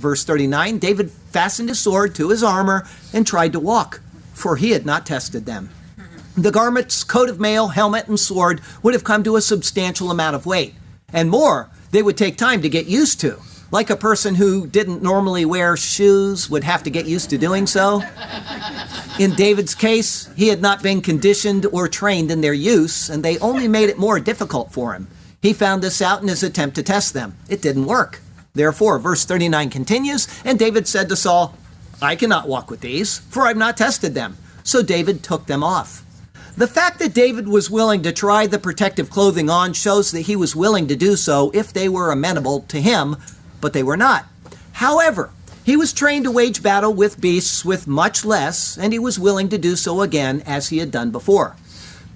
verse 39, David fastened his sword to his armor and tried to walk, for he had not tested them. The garments, coat of mail, helmet, and sword would have come to a substantial amount of weight. And more, they would take time to get used to. Like a person who didn't normally wear shoes would have to get used to doing so. In David's case, he had not been conditioned or trained in their use, and they only made it more difficult for him. He found this out in his attempt to test them. It didn't work. Therefore, verse 39 continues, and David said to Saul, I cannot walk with these, for I've not tested them. So David took them off. The fact that David was willing to try the protective clothing on shows that he was willing to do so if they were amenable to him, but they were not. However, he was trained to wage battle with beasts with much less, and he was willing to do so again as he had done before.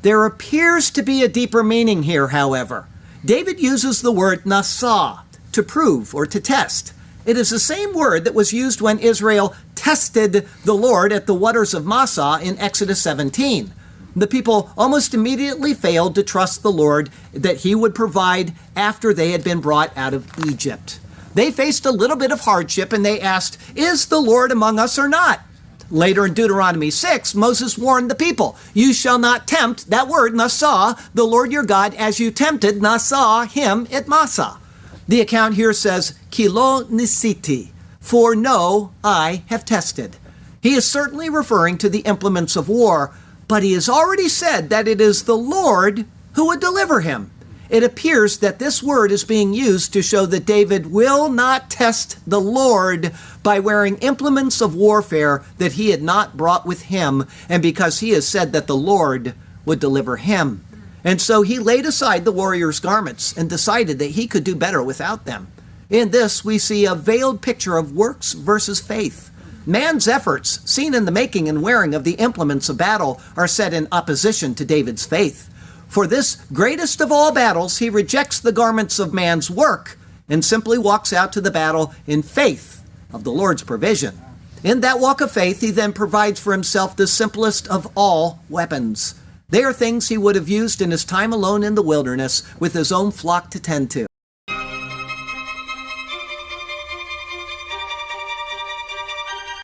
There appears to be a deeper meaning here, however. David uses the word nasah, to prove or to test. It is the same word that was used when Israel tested the Lord at the waters of Massah in Exodus 17. The people almost immediately failed to trust the Lord that he would provide after they had been brought out of Egypt. They faced a little bit of hardship and they asked, is the Lord among us or not? Later in Deuteronomy 6, Moses warned the people, you shall not tempt, that word, nasah, the Lord your God as you tempted nasah him at Massah. The account here says, Kilo nisiti, for no, I have tested. He is certainly referring to the implements of war, but he has already said that it is the Lord who would deliver him. It appears that this word is being used to show that David will not test the Lord by wearing implements of warfare that he had not brought with him, and because he has said that the Lord would deliver him. And so he laid aside the warrior's garments and decided that he could do better without them. In this, we see a veiled picture of works versus faith. Man's efforts, seen in the making and wearing of the implements of battle, are set in opposition to David's faith. For this greatest of all battles, he rejects the garments of man's work and simply walks out to the battle in faith of the Lord's provision. In that walk of faith, he then provides for himself the simplest of all weapons. They are things he would have used in his time alone in the wilderness with his own flock to tend to.